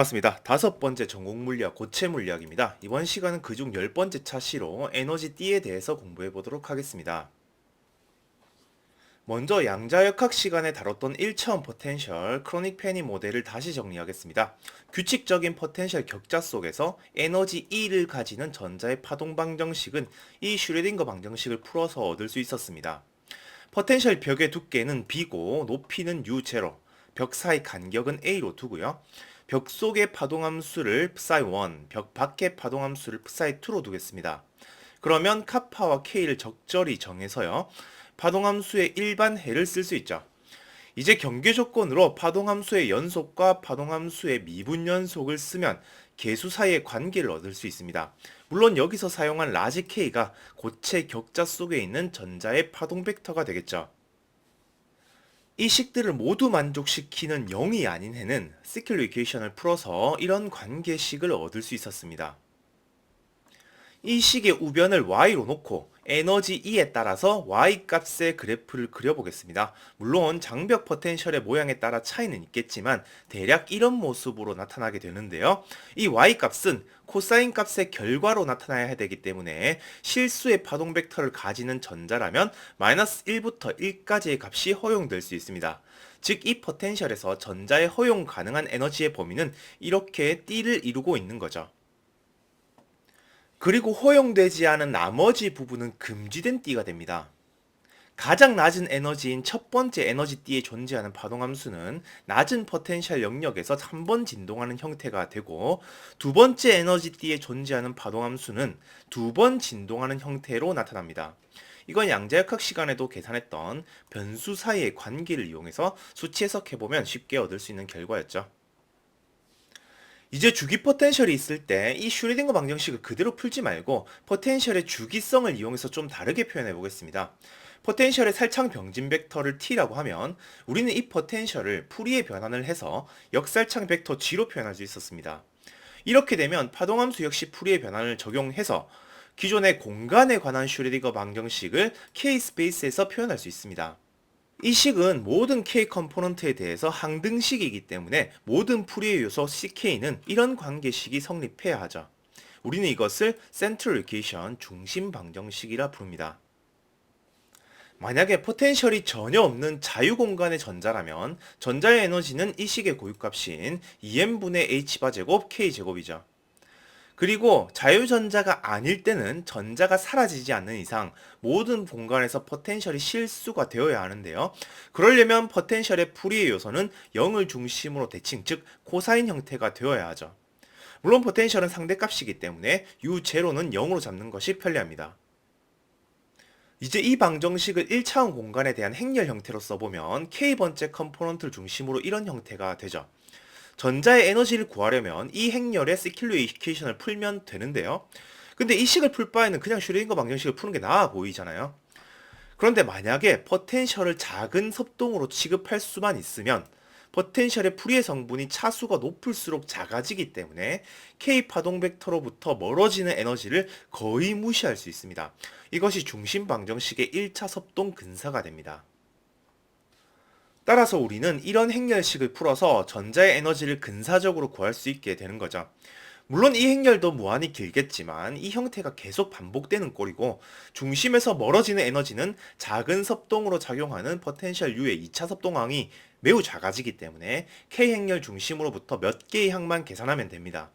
반갑습니다. 다섯 번째 전공 물리학 고체 물리학입니다. 이번 시간은 그중 10번째 차시로 에너지 띠에 대해서 공부해 보도록 하겠습니다. 먼저 양자역학 시간에 다뤘던 1차원 포텐셜 크로닉 페니 모델을 다시 정리하겠습니다. 규칙적인 포텐셜 격자 속에서 에너지 E를 가지는 전자의 파동 방정식은 이 슈레딩거 방정식을 풀어서 얻을 수 있었습니다. 포텐셜 벽의 두께는 B고 높이는 U0, 벽 사이 간격은 A로 두고요. 벽 속의 파동함수를 psi1, 벽 밖의 파동함수를 psi2로 두겠습니다. 그러면 카파와 K를 적절히 정해서요. 파동함수의 일반 해를 쓸 수 있죠. 이제 경계 조건으로 파동함수의 연속과 파동함수의 미분 연속을 쓰면 계수 사이의 관계를 얻을 수 있습니다. 물론 여기서 사용한 라지 K가 고체 격자 속에 있는 전자의 파동 벡터가 되겠죠. 이 식들을 모두 만족시키는 0이 아닌 해는 시킬로 이퀘이션을 풀어서 이런 관계식을 얻을 수 있었습니다. 이 식의 우변을 y로 놓고 에너지 E에 따라서 y 값의 그래프를 그려보겠습니다. 물론 장벽 포텐셜의 모양에 따라 차이는 있겠지만 대략 이런 모습으로 나타나게 되는데요. 이 y 값은 코사인 값의 결과로 나타나야 되기 때문에 실수의 파동 벡터를 가지는 전자라면 마이너스 1부터 1까지의 값이 허용될 수 있습니다. 즉 이 포텐셜에서 전자의 허용 가능한 에너지의 범위는 이렇게 띠를 이루고 있는 거죠. 그리고 허용되지 않은 나머지 부분은 금지된 띠가 됩니다. 가장 낮은 에너지인 첫 번째 에너지 띠에 존재하는 파동함수는 낮은 포텐셜 영역에서 한 번 진동하는 형태가 되고 두 번째 에너지 띠에 존재하는 파동함수는 두 번 진동하는 형태로 나타납니다. 이건 양자역학 시간에도 계산했던 변수 사이의 관계를 이용해서 수치 해석해보면 쉽게 얻을 수 있는 결과였죠. 이제 주기 포텐셜이 있을 때 이 슈레딩거 방정식을 그대로 풀지 말고 포텐셜의 주기성을 이용해서 좀 다르게 표현해 보겠습니다. 포텐셜의 살창 병진 벡터를 t라고 하면 우리는 이 포텐셜을 풀이의 변환을 해서 역살창 벡터 g로 표현할 수 있었습니다. 이렇게 되면 파동함수 역시 풀이의 변환을 적용해서 기존의 공간에 관한 슈레딩거 방정식을 k 스페이스에서 표현할 수 있습니다. 이 식은 모든 K 컴포넌트에 대해서 항등식이기 때문에 모든 풀이의 요소 CK는 이런 관계식이 성립해야 하죠. 우리는 이것을 센트럴 이퀘이션 중심 방정식이라 부릅니다. 만약에 포텐셜이 전혀 없는 자유 공간의 전자라면 전자의 에너지는 이 식의 고유값인 EM분의 H바제곱 K제곱이죠. 그리고 자유전자가 아닐 때는 전자가 사라지지 않는 이상 모든 공간에서 포텐셜이 실수가 되어야 하는데요. 그러려면 포텐셜의 풀이의 요소는 0을 중심으로 대칭, 즉 코사인 형태가 되어야 하죠. 물론 포텐셜은 상대값이기 때문에 U0는 0으로 잡는 것이 편리합니다. 이제 이 방정식을 1차원 공간에 대한 행렬 형태로 써보면 K번째 컴포넌트를 중심으로 이런 형태가 되죠. 전자의 에너지를 구하려면 이 행렬의 시킬로 이퀘이션을 풀면 되는데요. 근데 이 식을 풀 바에는 그냥 슈레딩거 방정식을 푸는 게 나아 보이잖아요. 그런데 만약에 포텐셜을 작은 섭동으로 취급할 수만 있으면 포텐셜의 풀이의 성분이 차수가 높을수록 작아지기 때문에 K 파동 벡터로부터 멀어지는 에너지를 거의 무시할 수 있습니다. 이것이 중심 방정식의 1차 섭동 근사가 됩니다. 따라서 우리는 이런 행렬식을 풀어서 전자의 에너지를 근사적으로 구할 수 있게 되는 거죠. 물론 이 행렬도 무한히 길겠지만 이 형태가 계속 반복되는 꼴이고 중심에서 멀어지는 에너지는 작은 섭동으로 작용하는 포텐셜 U의 2차 섭동항이 매우 작아지기 때문에 K 행렬 중심으로부터 몇 개의 항만 계산하면 됩니다.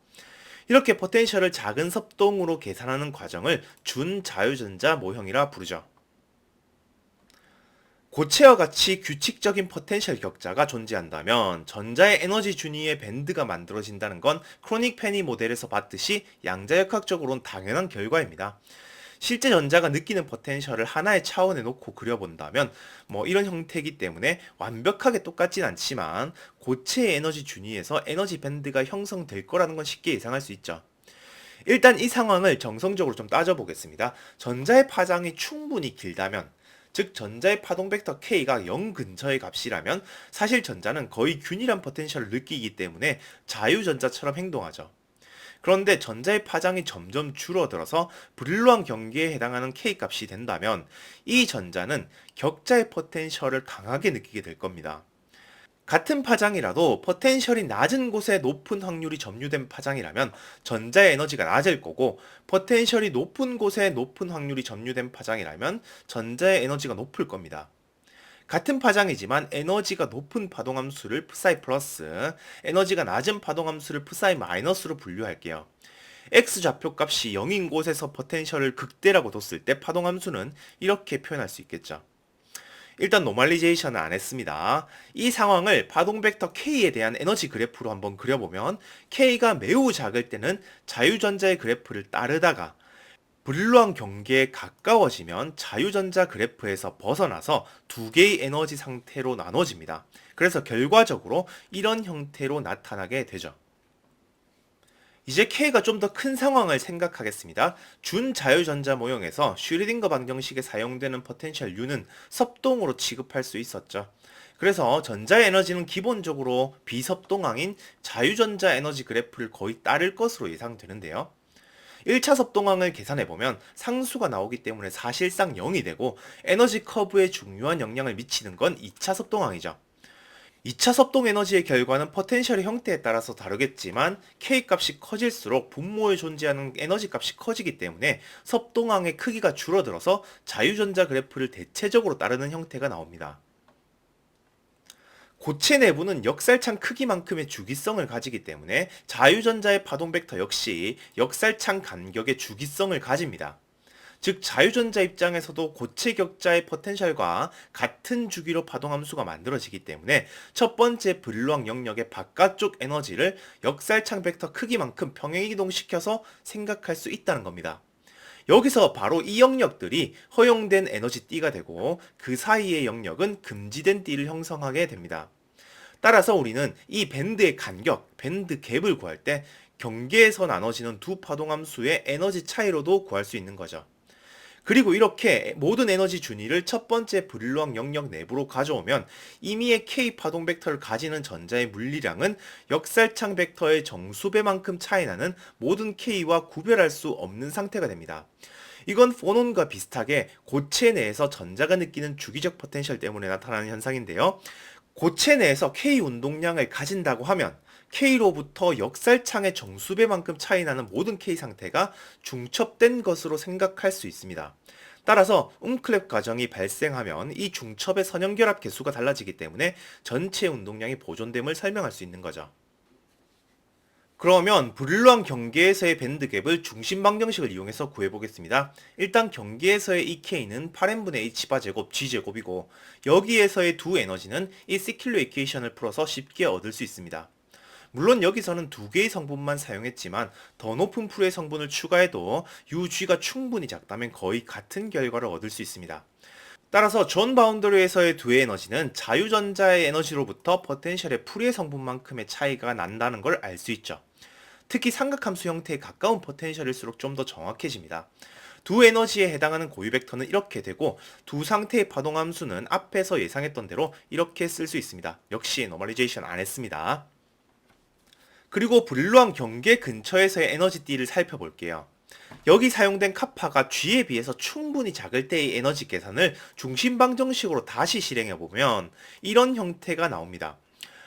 이렇게 포텐셜을 작은 섭동으로 계산하는 과정을 준자유전자 모형이라 부르죠. 고체와 같이 규칙적인 포텐셜 격자가 존재한다면 전자의 에너지 준위의 밴드가 만들어진다는 건 크로닉 페니 모델에서 봤듯이 양자역학적으로는 당연한 결과입니다. 실제 전자가 느끼는 포텐셜을 하나의 차원에 놓고 그려본다면 이런 형태이기 때문에 완벽하게 똑같진 않지만 고체의 에너지 준위에서 에너지 밴드가 형성될 거라는 건 쉽게 예상할 수 있죠. 일단 이 상황을 정성적으로 좀 따져보겠습니다. 전자의 파장이 충분히 길다면 즉 전자의 파동 벡터 K가 0 근처의 값이라면 사실 전자는 거의 균일한 포텐셜을 느끼기 때문에 자유전자처럼 행동하죠. 그런데 전자의 파장이 점점 줄어들어서 브릴로한 경계에 해당하는 K 값이 된다면 이 전자는 격자의 포텐셜을 강하게 느끼게 될 겁니다. 같은 파장이라도 포텐셜이 낮은 곳에 높은 확률이 점유된 파장이라면 전자의 에너지가 낮을 거고, 포텐셜이 높은 곳에 높은 확률이 점유된 파장이라면 전자의 에너지가 높을 겁니다. 같은 파장이지만 에너지가 높은 파동함수를 psi 플러스, 에너지가 낮은 파동함수를 psi 마이너스로 분류할게요. x 좌표값이 0인 곳에서 포텐셜을 극대라고 뒀을 때 파동함수는 이렇게 표현할 수 있겠죠. 일단 노멀리제이션은 안 했습니다. 이 상황을 파동 벡터 K에 대한 에너지 그래프로 한번 그려보면, K가 매우 작을 때는 자유전자의 그래프를 따르다가 블루왕 경계에 가까워지면 자유전자 그래프에서 벗어나서 두 개의 에너지 상태로 나눠집니다. 그래서 결과적으로 이런 형태로 나타나게 되죠. 이제 K가 좀 더 큰 상황을 생각하겠습니다. 준자유전자 모형에서 슈리딩거 방정식에 사용되는 포텐셜 U는 섭동으로 취급할 수 있었죠. 그래서 전자의 에너지는 기본적으로 비섭동항인 자유전자 에너지 그래프를 거의 따를 것으로 예상되는데요. 1차 섭동항을 계산해보면 상수가 나오기 때문에 사실상 0이 되고, 에너지 커브에 중요한 영향을 미치는 건 2차 섭동항이죠. 2차 섭동 에너지의 결과는 포텐셜의 형태에 따라서 다르겠지만 K 값이 커질수록 분모에 존재하는 에너지 값이 커지기 때문에 섭동항의 크기가 줄어들어서 자유전자 그래프를 대체적으로 따르는 형태가 나옵니다. 고체 내부는 역살창 크기만큼의 주기성을 가지기 때문에 자유전자의 파동 벡터 역시 역살창 간격의 주기성을 가집니다. 즉 자유전자 입장에서도 고체 격자의 포텐셜과 같은 주기로 파동함수가 만들어지기 때문에 첫 번째 블루왕 영역의 바깥쪽 에너지를 역살창 벡터 크기만큼 평행이동시켜서 생각할 수 있다는 겁니다. 여기서 바로 이 영역들이 허용된 에너지 띠가 되고, 그 사이의 영역은 금지된 띠를 형성하게 됩니다. 따라서 우리는 이 밴드의 간격, 밴드 갭을 구할 때 경계에서 나눠지는 두 파동함수의 에너지 차이로도 구할 수 있는 거죠. 그리고 이렇게 모든 에너지 준위를 첫 번째 블루왕 영역 내부로 가져오면 임의의 K 파동 벡터를 가지는 전자의 물리량은 역살창 벡터의 정수배만큼 차이나는 모든 K와 구별할 수 없는 상태가 됩니다. 이건 포논과 비슷하게 고체 내에서 전자가 느끼는 주기적 포텐셜 때문에 나타나는 현상인데요. 고체 내에서 K 운동량을 가진다고 하면 K로부터 역살창의 정수배만큼 차이나는 모든 K 상태가 중첩된 것으로 생각할 수 있습니다. 따라서 움클랩 과정이 발생하면 이 중첩의 선형결합 개수가 달라지기 때문에 전체 운동량이 보존됨을 설명할 수 있는 거죠. 그러면 불루한 경계에서의 밴드갭을 중심 방정식을 이용해서 구해보겠습니다. 일단 경계에서의 이 K는 8n분의 h바 제곱 g제곱이고, 여기에서의 두 에너지는 이 시킬러 이퀘이션을 풀어서 쉽게 얻을 수 있습니다. 물론 여기서는 두 개의 성분만 사용했지만 더 높은 풀의 성분을 추가해도 UG가 충분히 작다면 거의 같은 결과를 얻을 수 있습니다. 따라서 존 바운더리에서의 두 에너지는 자유전자의 에너지로부터 포텐셜의 풀의 성분만큼의 차이가 난다는 걸 알 수 있죠. 특히 삼각함수 형태에 가까운 포텐셜일수록 좀 더 정확해집니다. 두 에너지에 해당하는 고유 벡터는 이렇게 되고, 두 상태의 파동함수는 앞에서 예상했던 대로 이렇게 쓸 수 있습니다. 역시 노멀리제이션 안 했습니다. 그리고 블루왕 경계 근처에서의 에너지 띠를 살펴볼게요. 여기 사용된 카파가 G에 비해서 충분히 작을 때의 에너지 계산을 중심 방정식으로 다시 실행해보면 이런 형태가 나옵니다.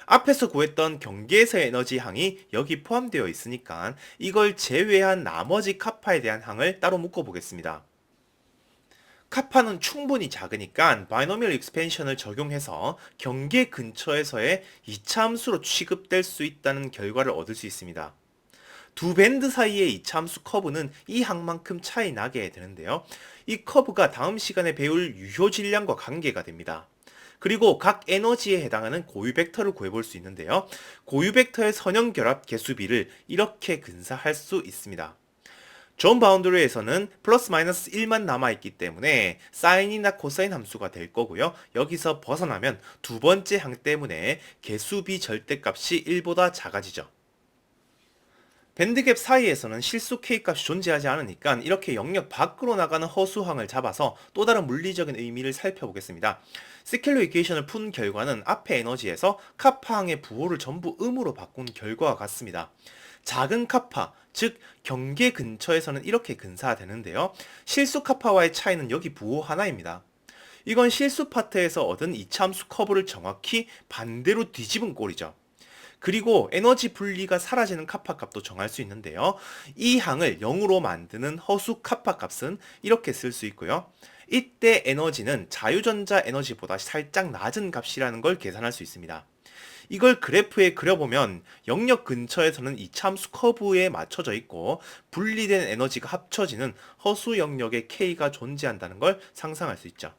앞에서 구했던 경계에서의 에너지 항이 여기 포함되어 있으니까 이걸 제외한 나머지 카파에 대한 항을 따로 묶어보겠습니다. 카파는 충분히 작으니까 바이노미얼 익스펜션을 적용해서 경계 근처에서의 2차 함수로 취급될 수 있다는 결과를 얻을 수 있습니다. 두 밴드 사이의 2차 함수 커브는 이 항만큼 차이 나게 되는데요. 이 커브가 다음 시간에 배울 유효 질량과 관계가 됩니다. 그리고 각 에너지에 해당하는 고유 벡터를 구해볼 수 있는데요. 고유 벡터의 선형결합 개수비를 이렇게 근사할 수 있습니다. 존 바운더리에서는 플러스 마이너스 1만 남아있기 때문에 사인이나 코사인 함수가 될 거고요. 여기서 벗어나면 두 번째 항 때문에 개수비 절대값이 1보다 작아지죠. 밴드갭 사이에서는 실수 K값이 존재하지 않으니까 이렇게 영역 밖으로 나가는 허수항을 잡아서 또 다른 물리적인 의미를 살펴보겠습니다. 시킬러 이퀘이션을 푼 결과는 앞의 에너지에서 카파항의 부호를 전부 음으로 바꾼 결과와 같습니다. 작은 카파, 즉 경계 근처에서는 이렇게 근사되는데요. 실수 카파와의 차이는 여기 부호 하나입니다. 이건 실수 파트에서 얻은 이차함수 커브를 정확히 반대로 뒤집은 꼴이죠. 그리고 에너지 분리가 사라지는 카파 값도 정할 수 있는데요. 이 항을 0으로 만드는 허수 카파 값은 이렇게 쓸 수 있고요. 이때 에너지는 자유전자 에너지보다 살짝 낮은 값이라는 걸 계산할 수 있습니다. 이걸 그래프에 그려보면 영역 근처에서는 이차함수 커브에 맞춰져 있고 분리된 에너지가 합쳐지는 허수 영역의 K가 존재한다는 걸 상상할 수 있죠.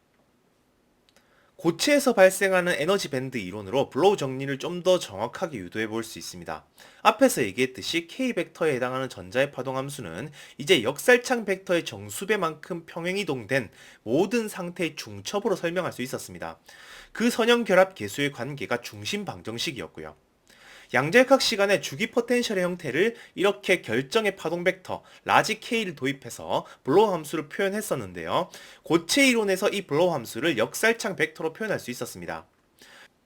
고체에서 발생하는 에너지 밴드 이론으로 블로우 정리를 좀 더 정확하게 유도해 볼 수 있습니다. 앞에서 얘기했듯이 K 벡터에 해당하는 전자의 파동 함수는 이제 역살창 벡터의 정수배만큼 평행이동된 모든 상태의 중첩으로 설명할 수 있었습니다. 그 선형 결합 계수의 관계가 중심 방정식이었고요. 양자역학 시간에 주기 포텐셜의 형태를 이렇게 결정의 파동 벡터 라지 K를 도입해서 블로우 함수를 표현했었는데요. 고체 이론에서 이 블로우 함수를 역살창 벡터로 표현할 수 있었습니다.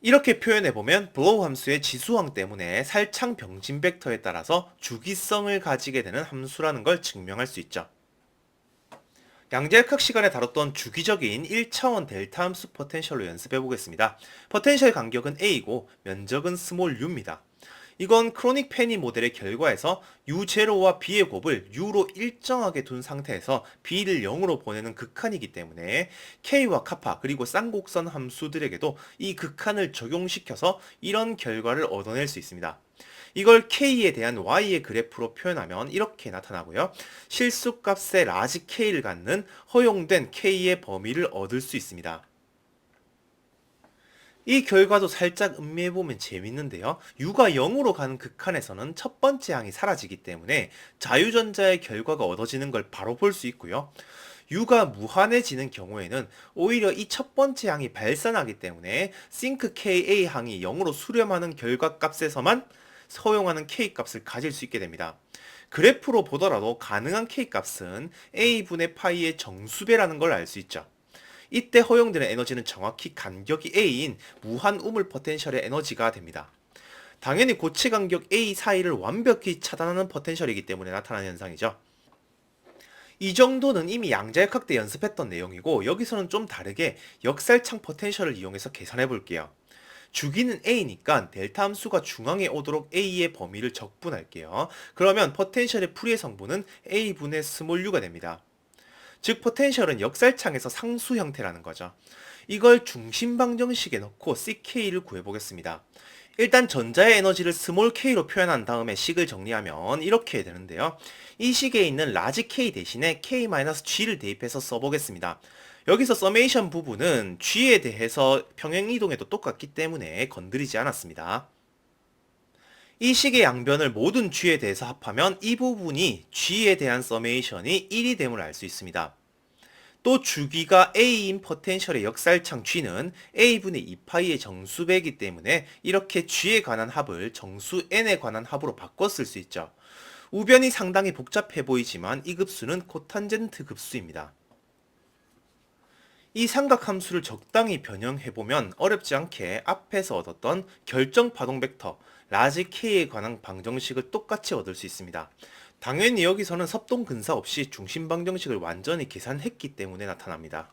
이렇게 표현해보면 블로우 함수의 지수항 때문에 살창 병진 벡터에 따라서 주기성을 가지게 되는 함수라는 걸 증명할 수 있죠. 양자역학 시간에 다뤘던 주기적인 1차원 델타 함수 포텐셜로 연습해 보겠습니다. 포텐셜 간격은 A이고 면적은 스몰 u입니다. 이건 크로닉 페니 모델의 결과에서 U0와 B의 곱을 U로 일정하게 둔 상태에서 B를 0으로 보내는 극한이기 때문에 K와 카파 그리고 쌍곡선 함수들에게도 이 극한을 적용시켜서 이런 결과를 얻어낼 수 있습니다. 이걸 K에 대한 Y의 그래프로 표현하면 이렇게 나타나고요. 실수값의 라지 K를 갖는 허용된 K의 범위를 얻을 수 있습니다. 이 결과도 살짝 음미해보면 재밌는데요. U가 0으로 가는 극한에서는 첫 번째 항이 사라지기 때문에 자유전자의 결과가 얻어지는 걸 바로 볼 수 있고요. U가 무한해지는 경우에는 오히려 이 첫 번째 항이 발산하기 때문에 싱크 KA 항이 0으로 수렴하는 결과값에서만 허용하는 K 값을 가질 수 있게 됩니다. 그래프로 보더라도 가능한 K 값은 A분의 파이의 정수배라는 걸 알 수 있죠. 이때 허용되는 에너지는 정확히 간격이 A인 무한 우물 포텐셜의 에너지가 됩니다. 당연히 고체 간격 A 사이를 완벽히 차단하는 포텐셜이기 때문에 나타나는 현상이죠. 이 정도는 이미 양자역학 때 연습했던 내용이고 여기서는 좀 다르게 역살창 포텐셜을 이용해서 계산해 볼게요. 주기는 A니까 델타 함수가 중앙에 오도록 A의 범위를 적분할게요. 그러면 포텐셜의 풀이의 성분은 A분의 스몰 u가 됩니다. 즉 포텐셜은 역살창에서 상수 형태라는 거죠. 이걸 중심 방정식에 넣고 CK를 구해보겠습니다. 일단 전자의 에너지를 스몰 k로 표현한 다음에 식을 정리하면 이렇게 되는데요. 이 식에 있는 라지 K 대신에 K-G를 대입해서 써보겠습니다. 여기서 서메이션 부분은 G에 대해서 평행이동에도 똑같기 때문에 건드리지 않았습니다. 이 식의 양변을 모든 G에 대해서 합하면 이 부분이 G에 대한 서메이션이 1이 됨을 알 수 있습니다. 또 주기가 A인 포텐셜의 역살창 G는 A분의 2파이의 정수배이기 때문에 이렇게 G에 관한 합을 정수 N에 관한 합으로 바꿔 쓸 수 있죠. 우변이 상당히 복잡해 보이지만 이 급수는 코탄젠트 급수입니다. 이 삼각함수를 적당히 변형해보면 어렵지 않게 앞에서 얻었던 결정 파동 벡터 라지 K에 관한 방정식을 똑같이 얻을 수 있습니다. 당연히 여기서는 섭동 근사 없이 중심 방정식을 완전히 계산했기 때문에 나타납니다.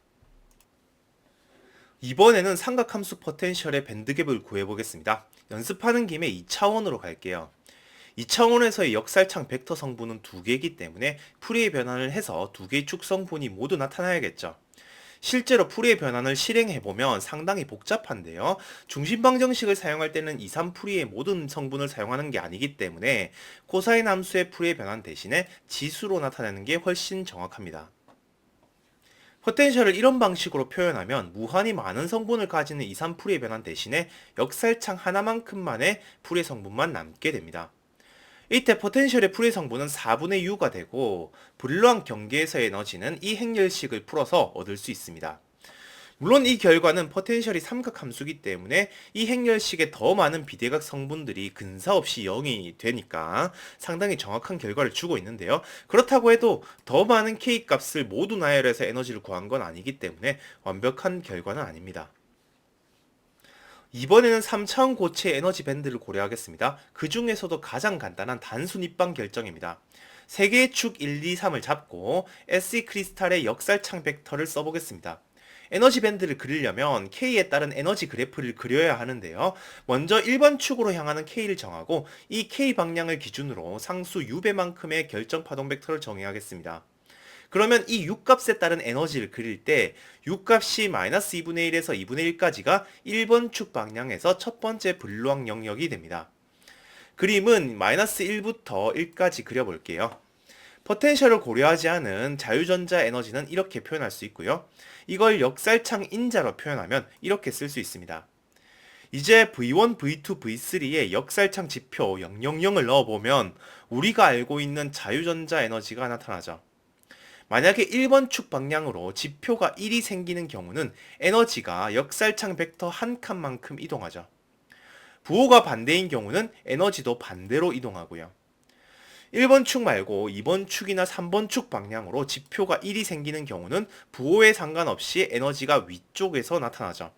이번에는 삼각함수 포텐셜의 밴드갭을 구해보겠습니다. 연습하는 김에 2차원으로 갈게요. 2차원에서의 역살창 벡터 성분은 두 개이기 때문에 풀이의 변환을 해서 두 개의 축 성분이 모두 나타나야겠죠. 실제로 풀이의 변환을 실행해보면 상당히 복잡한데요. 중심방정식을 사용할 때는 2, 3풀이의 모든 성분을 사용하는 게 아니기 때문에 코사인 함수의 풀이의 변환 대신에 지수로 나타내는 게 훨씬 정확합니다. 포텐셜을 이런 방식으로 표현하면 무한히 많은 성분을 가지는 2, 3풀이의 변환 대신에 역살창 하나만큼만의 풀이의 성분만 남게 됩니다. 이때 포텐셜의 풀이 성분은 4분의 u가 되고 불로한 경계에서의 에너지는 이 행렬식을 풀어서 얻을 수 있습니다. 물론 이 결과는 포텐셜이 삼각함수기 때문에 이 행렬식에 더 많은 비대각 성분들이 근사 없이 0이 되니까 상당히 정확한 결과를 주고 있는데요. 그렇다고 해도 더 많은 K 값을 모두 나열해서 에너지를 구한 건 아니기 때문에 완벽한 결과는 아닙니다. 이번에는 3차원 고체 에너지 밴드를 고려하겠습니다. 그 중에서도 가장 간단한 단순 입방 결정입니다. 3개의 축 1, 2, 3을 잡고 SE 크리스탈의 역살창 벡터를 써보겠습니다. 에너지 밴드를 그리려면 K에 따른 에너지 그래프를 그려야 하는데요. 먼저 1번 축으로 향하는 K를 정하고 이 K 방향을 기준으로 상수 U배만큼의 결정 파동 벡터를 정의하겠습니다. 그러면 이 U값에 따른 에너지를 그릴 때 U값이 마이너스 2분의 1에서 2분의 1까지가 1번 축 방향에서 첫 번째 블루왕 영역이 됩니다. 그림은 마이너스 1부터 1까지 그려볼게요. 포텐셜을 고려하지 않은 자유전자 에너지는 이렇게 표현할 수 있고요. 이걸 역살창 인자로 표현하면 이렇게 쓸 수 있습니다. 이제 V1, V2, V3의 역살창 지표 000을 넣어보면 우리가 알고 있는 자유전자 에너지가 나타나죠. 만약에 1번 축 방향으로 지표가 1이 생기는 경우는 에너지가 역살창 벡터 한 칸만큼 이동하죠. 부호가 반대인 경우는 에너지도 반대로 이동하고요. 1번 축 말고 2번 축이나 3번 축 방향으로 지표가 1이 생기는 경우는 부호에 상관없이 에너지가 위쪽에서 나타나죠.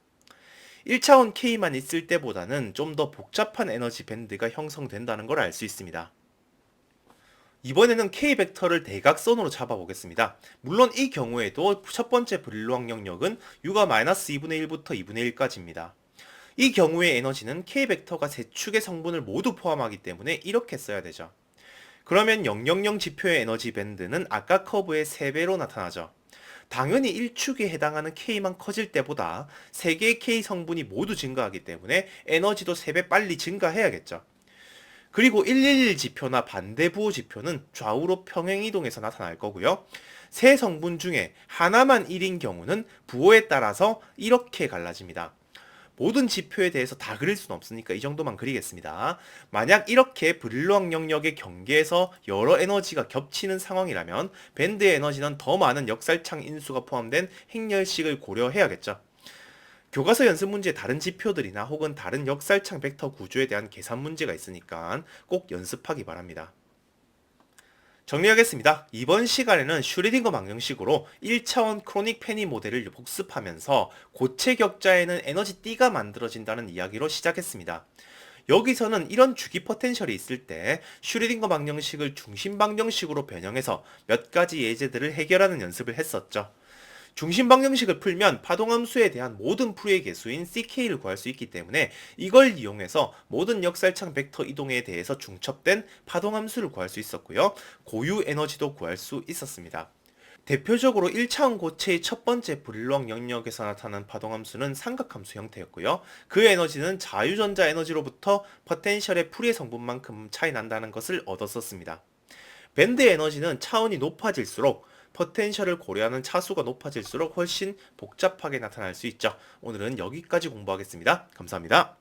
1차원 K만 있을 때보다는 좀 더 복잡한 에너지 밴드가 형성된다는 걸 알 수 있습니다. 이번에는 K 벡터를 대각선으로 잡아보겠습니다. 물론 이 경우에도 첫 번째 블루왕 영역은 U가 마이너스 2분의 1부터 2분의 1까지입니다. 이 경우의 에너지는 K 벡터가 세 축의 성분을 모두 포함하기 때문에 이렇게 써야 되죠. 그러면 000 지표의 에너지 밴드는 아까 커브의 3배로 나타나죠. 당연히 1축에 해당하는 K만 커질 때보다 3개의 K 성분이 모두 증가하기 때문에 에너지도 3배 빨리 증가해야겠죠. 그리고 111 지표나 반대 부호 지표는 좌우로 평행이동해서 나타날 거고요. 세 성분 중에 하나만 1인 경우는 부호에 따라서 이렇게 갈라집니다. 모든 지표에 대해서 다 그릴 수는 없으니까 이 정도만 그리겠습니다. 만약 이렇게 블루왕 영역의 경계에서 여러 에너지가 겹치는 상황이라면 밴드의 에너지는 더 많은 역살창 인수가 포함된 행렬식을 고려해야겠죠. 교과서 연습 문제에 다른 지표들이나 혹은 다른 역살창 벡터 구조에 대한 계산 문제가 있으니까 꼭 연습하기 바랍니다. 정리하겠습니다. 이번 시간에는 슈레딩거 방정식으로 1차원 크로닉 페니 모델을 복습하면서 고체 격자에는 에너지 띠가 만들어진다는 이야기로 시작했습니다. 여기서는 이런 주기 포텐셜이 있을 때 슈레딩거 방정식을 중심 방정식으로 변형해서 몇 가지 예제들을 해결하는 연습을 했었죠. 중심 방정식을 풀면 파동함수에 대한 모든 풀이의 개수인 CK를 구할 수 있기 때문에 이걸 이용해서 모든 역살창 벡터 이동에 대해서 중첩된 파동함수를 구할 수 있었고요. 고유 에너지도 구할 수 있었습니다. 대표적으로 1차원 고체의 첫 번째 블루왕 영역에서 나타난 파동함수는 삼각함수 형태였고요. 그 에너지는 자유전자 에너지로부터 포텐셜의 풀이의 성분만큼 차이 난다는 것을 얻었었습니다. 밴드 에너지는 차원이 높아질수록 포텐셜을 고려하는 차수가 높아질수록 훨씬 복잡하게 나타날 수 있죠. 오늘은 여기까지 공부하겠습니다. 감사합니다.